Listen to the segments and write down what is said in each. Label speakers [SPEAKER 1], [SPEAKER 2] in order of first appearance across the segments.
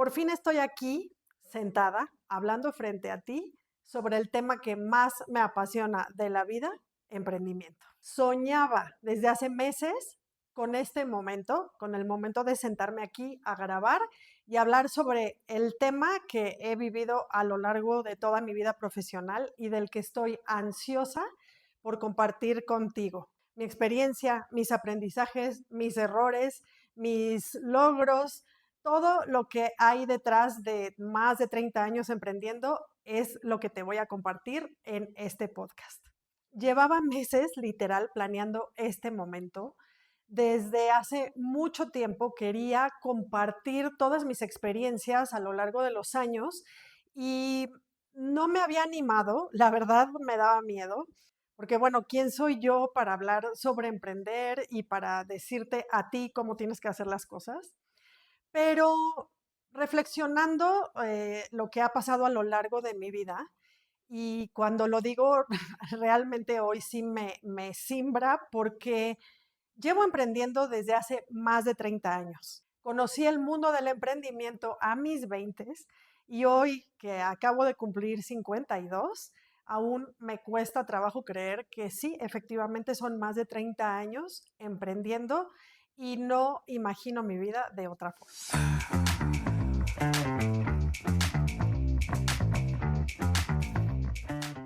[SPEAKER 1] Por fin estoy aquí, sentada, hablando frente a ti sobre el tema que más me apasiona de la vida, emprendimiento. Soñaba desde hace meses con este momento, con el momento de sentarme aquí a grabar y hablar sobre el tema que he vivido a lo largo de toda mi vida profesional y del que estoy ansiosa por compartir contigo. Mi experiencia, mis aprendizajes, mis errores, mis logros, todo lo que hay detrás de más de 30 años emprendiendo es lo que te voy a compartir en este podcast. Llevaba meses literal planeando este momento. Desde hace mucho tiempo quería compartir todas mis experiencias a lo largo de los años y no me había animado, la verdad me daba miedo, porque bueno, ¿quién soy yo para hablar sobre emprender y para decirte a ti cómo tienes que hacer las cosas? Pero reflexionando, lo que ha pasado a lo largo de mi vida, y cuando lo digo, realmente hoy sí me simbra, porque llevo emprendiendo desde hace más de 30 años. Conocí el mundo del emprendimiento a mis 20 y hoy que acabo de cumplir 52, aún me cuesta trabajo creer que sí, efectivamente son más de 30 años emprendiendo y no imagino mi vida de otra forma.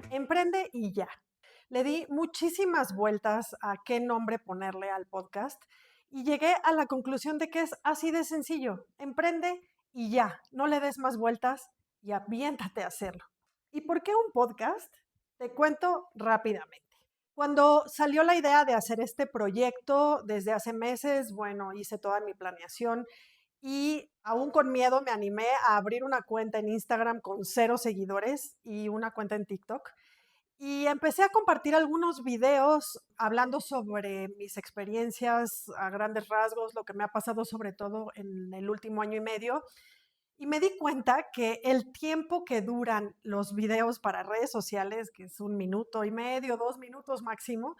[SPEAKER 1] Emprende y ya. Le di muchísimas vueltas a qué nombre ponerle al podcast y llegué a la conclusión de que es así de sencillo. Emprende y ya, no le des más vueltas y aviéntate a hacerlo. ¿Y por qué un podcast? Te cuento rápidamente. Cuando salió la idea de hacer este proyecto desde hace meses, bueno, hice toda mi planeación y aún con miedo me animé a abrir una cuenta en Instagram con 0 seguidores y una cuenta en TikTok. Y empecé a compartir algunos videos hablando sobre mis experiencias a grandes rasgos, lo que me ha pasado sobre todo en el último año y medio. Y me di cuenta que el tiempo que duran los videos para redes sociales, que es 1 minuto y medio, 2 minutos máximo,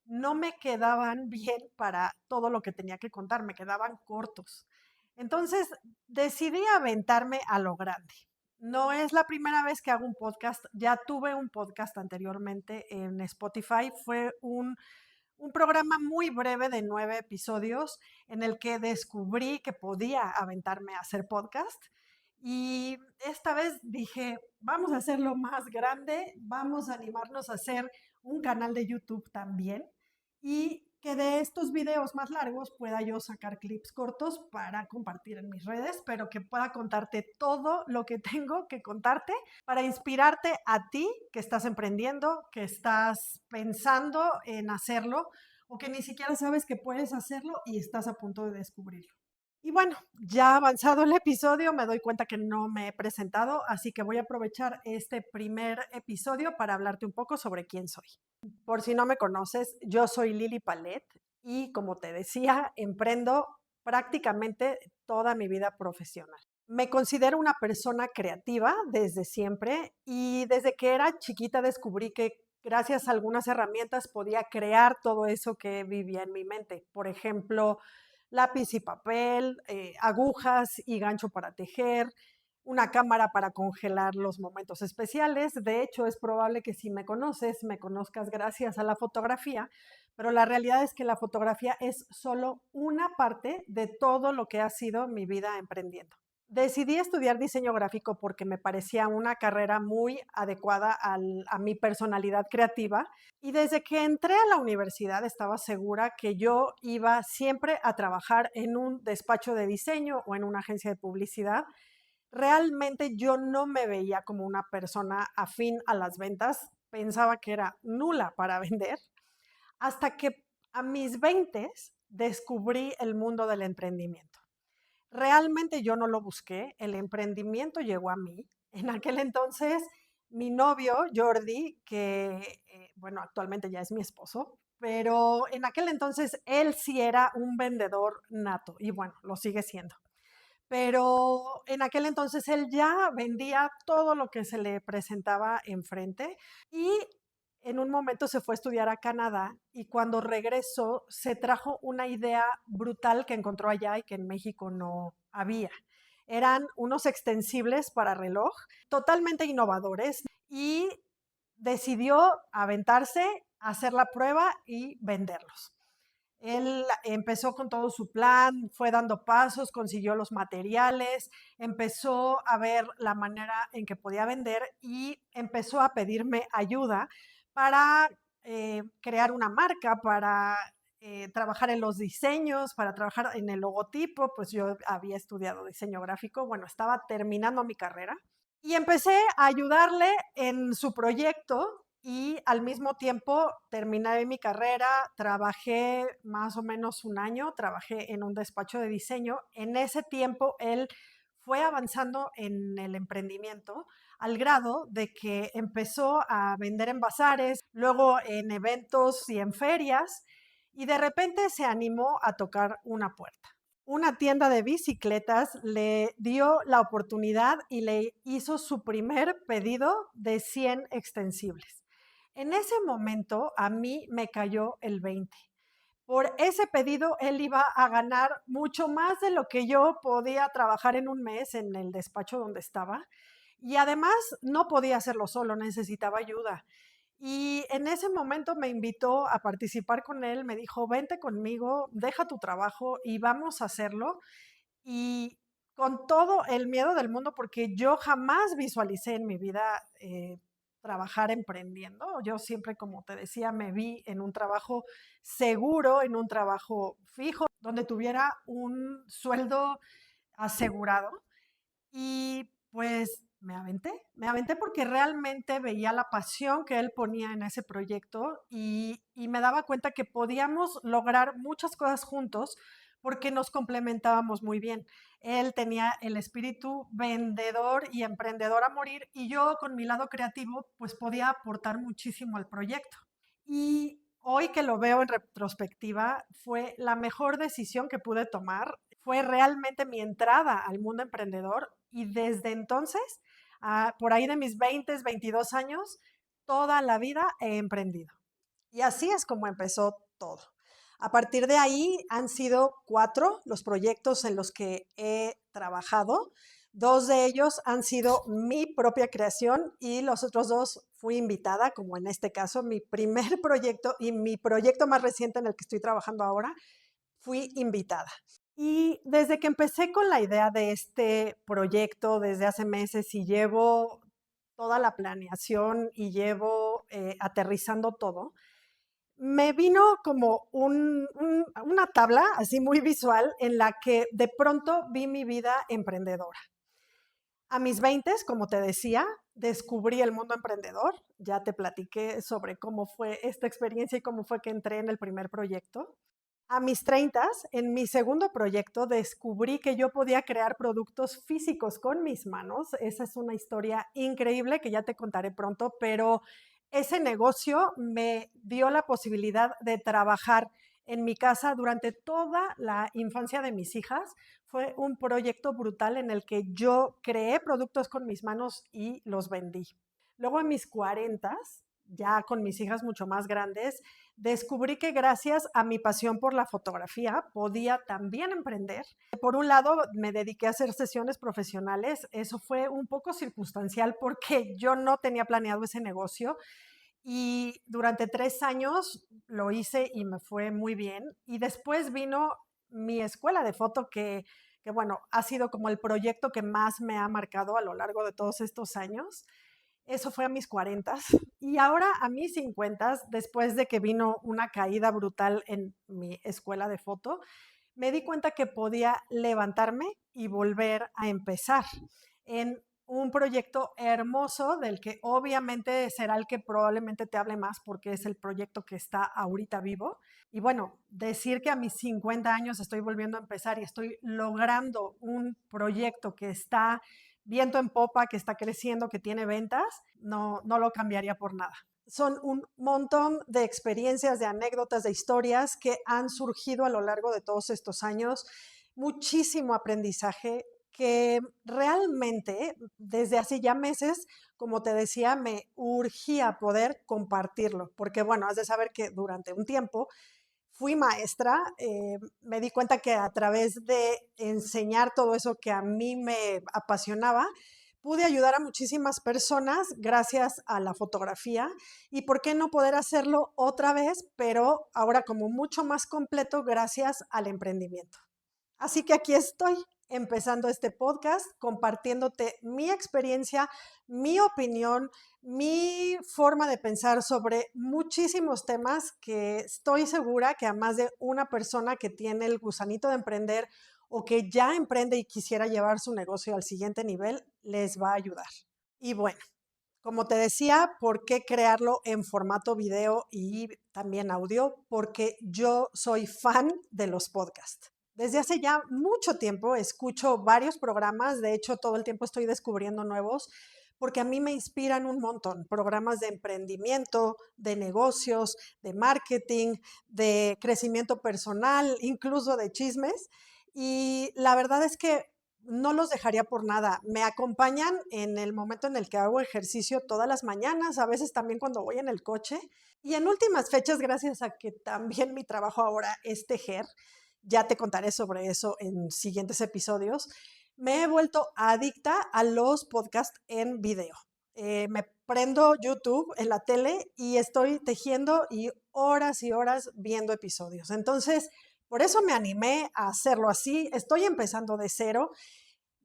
[SPEAKER 1] no me quedaban bien para todo lo que tenía que contar, me quedaban cortos. Entonces decidí aventarme a lo grande. No es la primera vez que hago un podcast, ya tuve un podcast anteriormente en Spotify, fue un programa muy breve de 9 episodios en el que descubrí que podía aventarme a hacer podcast. Y esta vez dije, vamos a hacerlo más grande, vamos a animarnos a hacer un canal de YouTube también y que de estos videos más largos pueda yo sacar clips cortos para compartir en mis redes, pero que pueda contarte todo lo que tengo que contarte para inspirarte a ti que estás emprendiendo, que estás pensando en hacerlo o que ni siquiera sabes que puedes hacerlo y estás a punto de descubrirlo. Y bueno, ya avanzado el episodio, me doy cuenta que no me he presentado, así que voy a aprovechar este primer episodio para hablarte un poco sobre quién soy. Por si no me conoces, yo soy Lili Palet y como te decía, emprendo prácticamente toda mi vida profesional. Me considero una persona creativa desde siempre y desde que era chiquita descubrí que gracias a algunas herramientas podía crear todo eso que vivía en mi mente. Por ejemplo, lápiz y papel, agujas y gancho para tejer, una cámara para congelar los momentos especiales. De hecho, es probable que si me conoces, me conozcas gracias a la fotografía, pero la realidad es que la fotografía es solo una parte de todo lo que ha sido mi vida emprendiendo. Decidí estudiar diseño gráfico porque me parecía una carrera muy adecuada a mi personalidad creativa y desde que entré a la universidad estaba segura que yo iba siempre a trabajar en un despacho de diseño o en una agencia de publicidad. Realmente yo no me veía como una persona afín a las ventas, pensaba que era nula para vender, hasta que a mis 20 descubrí el mundo del emprendimiento. Realmente yo no lo busqué, el emprendimiento llegó a mí. En aquel entonces, mi novio, Jordi, que, bueno, actualmente ya es mi esposo, pero en aquel entonces él sí era un vendedor nato y bueno, lo sigue siendo. Pero en aquel entonces él ya vendía todo lo que se le presentaba enfrente y en un momento se fue a estudiar a Canadá y cuando regresó se trajo una idea brutal que encontró allá y que en México no había. Eran unos extensibles para reloj, totalmente innovadores, y decidió aventarse, hacer la prueba y venderlos. Él empezó con todo su plan, fue dando pasos, consiguió los materiales, empezó a ver la manera en que podía vender y empezó a pedirme ayuda para crear una marca, para trabajar en los diseños, para trabajar en el logotipo. Pues yo había estudiado diseño gráfico, bueno, estaba terminando mi carrera y empecé a ayudarle en su proyecto y al mismo tiempo terminé mi carrera, trabajé más o menos un año, trabajé en un despacho de diseño. En ese tiempo él fue avanzando en el emprendimiento al grado de que empezó a vender en bazares, luego en eventos y en ferias, y de repente se animó a tocar una puerta. Una tienda de bicicletas le dio la oportunidad y le hizo su primer pedido de 100 extensibles. En ese momento a mí me cayó el 20. Por ese pedido él iba a ganar mucho más de lo que yo podía trabajar en un mes en el despacho donde estaba. Y además no podía hacerlo solo, necesitaba ayuda. Y en ese momento me invitó a participar con él, me dijo, vente conmigo, deja tu trabajo y vamos a hacerlo. Y con todo el miedo del mundo, porque yo jamás visualicé en mi vida trabajar emprendiendo. Yo siempre, como te decía, me vi en un trabajo seguro, en un trabajo fijo, donde tuviera un sueldo asegurado. Y pues me aventé porque realmente veía la pasión que él ponía en ese proyecto y me daba cuenta que podíamos lograr muchas cosas juntos porque nos complementábamos muy bien. Él tenía el espíritu vendedor y emprendedor a morir y yo con mi lado creativo pues podía aportar muchísimo al proyecto. Y hoy que lo veo en retrospectiva, fue la mejor decisión que pude tomar. Fue realmente mi entrada al mundo emprendedor y desde entonces, por ahí de mis 20, 22 años, toda la vida he emprendido. Y así es como empezó todo. A partir de ahí han sido 4 los proyectos en los que he trabajado. 2 de ellos han sido mi propia creación y los otros 2 fui invitada, como en este caso, mi primer proyecto y mi proyecto más reciente en el que estoy trabajando ahora, fui invitada. Y desde que empecé con la idea de este proyecto desde hace meses y llevo toda la planeación y llevo aterrizando todo, me vino como una tabla así muy visual en la que de pronto vi mi vida emprendedora. A mis 20, como te decía, descubrí el mundo emprendedor. Ya te platiqué sobre cómo fue esta experiencia y cómo fue que entré en el primer proyecto. A mis 30, en mi segundo proyecto, descubrí que yo podía crear productos físicos con mis manos. Esa es una historia increíble que ya te contaré pronto, pero ese negocio me dio la posibilidad de trabajar en mi casa durante toda la infancia de mis hijas. Fue un proyecto brutal en el que yo creé productos con mis manos y los vendí. Luego en mis 40, ya con mis hijas mucho más grandes, descubrí que gracias a mi pasión por la fotografía podía también emprender. Por un lado, me dediqué a hacer sesiones profesionales. Eso fue un poco circunstancial porque yo no tenía planeado ese negocio y durante 3 años lo hice y me fue muy bien. Y después vino mi escuela de foto que bueno, ha sido como el proyecto que más me ha marcado a lo largo de todos estos años. Eso fue a mis 40 y ahora a mis 50, después de que vino una caída brutal en mi escuela de foto, me di cuenta que podía levantarme y volver a empezar en un proyecto hermoso del que obviamente será el que probablemente te hable más porque es el proyecto que está ahorita vivo. Y bueno, decir que a mis 50 años estoy volviendo a empezar y estoy logrando un proyecto que está viento en popa, que está creciendo, que tiene ventas, no lo cambiaría por nada. Son un montón de experiencias, de anécdotas, de historias que han surgido a lo largo de todos estos años, muchísimo aprendizaje que realmente desde hace ya meses, como te decía, me urgía poder compartirlo, porque bueno, has de saber que durante un tiempo fui maestra, me di cuenta que a través de enseñar todo eso que a mí me apasionaba, pude ayudar a muchísimas personas gracias a la fotografía y por qué no poder hacerlo otra vez, pero ahora como mucho más completo gracias al emprendimiento. Así que aquí estoy, empezando este podcast, compartiéndote mi experiencia, mi opinión, mi forma de pensar sobre muchísimos temas que estoy segura que a más de una persona que tiene el gusanito de emprender o que ya emprende y quisiera llevar su negocio al siguiente nivel, les va a ayudar. Y bueno, como te decía, ¿por qué crearlo en formato video y también audio? Porque yo soy fan de los podcasts. Desde hace ya mucho tiempo escucho varios programas, de hecho todo el tiempo estoy descubriendo nuevos, porque a mí me inspiran un montón. Programas de emprendimiento, de negocios, de marketing, de crecimiento personal, incluso de chismes. Y la verdad es que no los dejaría por nada. Me acompañan en el momento en el que hago ejercicio todas las mañanas, a veces también cuando voy en el coche. Y en últimas fechas, gracias a que también mi trabajo ahora es tejer, ya te contaré sobre eso en siguientes episodios, me he vuelto adicta a los podcasts en video. Me prendo YouTube en la tele y estoy tejiendo y horas viendo episodios. Entonces, por eso me animé a hacerlo así. Estoy empezando de cero.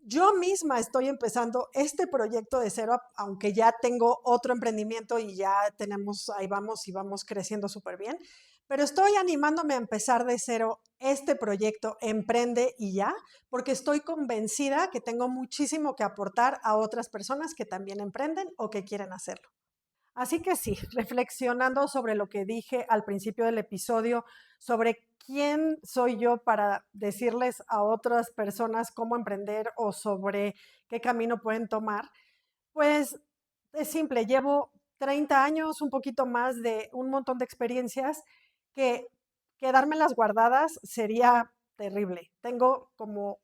[SPEAKER 1] Yo misma estoy empezando este proyecto de cero, aunque ya tengo otro emprendimiento y ya tenemos, ahí vamos y vamos creciendo súper bien, pero estoy animándome a empezar de cero este proyecto Emprende y ya, porque estoy convencida que tengo muchísimo que aportar a otras personas que también emprenden o que quieren hacerlo. Así que sí, reflexionando sobre lo que dije al principio del episodio, sobre quién soy yo para decirles a otras personas cómo emprender o sobre qué camino pueden tomar, pues es simple, llevo 30 años, un poquito más de un montón de experiencias que quedármelas guardadas sería terrible. Tengo como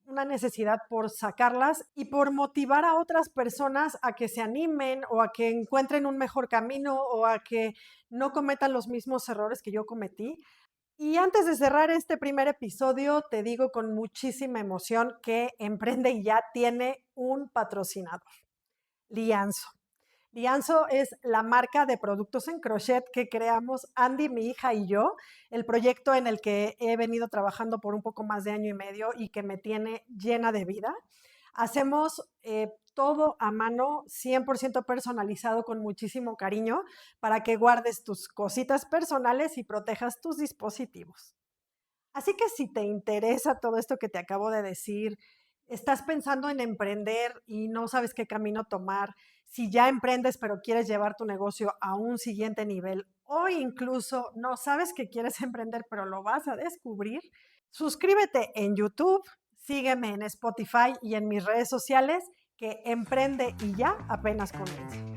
[SPEAKER 1] una necesidad por sacarlas y por motivar a otras personas a que se animen o a que encuentren un mejor camino o a que no cometan los mismos errores que yo cometí. Y antes de cerrar este primer episodio, te digo con muchísima emoción que Emprende y Ya tiene un patrocinador, Lianzo. Lianzo es la marca de productos en crochet que creamos Andy, mi hija y yo, el proyecto en el que he venido trabajando por un poco más de año y medio y que me tiene llena de vida. Hacemos todo a mano, 100% personalizado con muchísimo cariño para que guardes tus cositas personales y protejas tus dispositivos. Así que si te interesa todo esto que te acabo de decir, estás pensando en emprender y no sabes qué camino tomar, si ya emprendes pero quieres llevar tu negocio a un siguiente nivel o incluso no sabes que quieres emprender pero lo vas a descubrir, suscríbete en YouTube, sígueme en Spotify y en mis redes sociales que Emprende y Ya apenas comienza.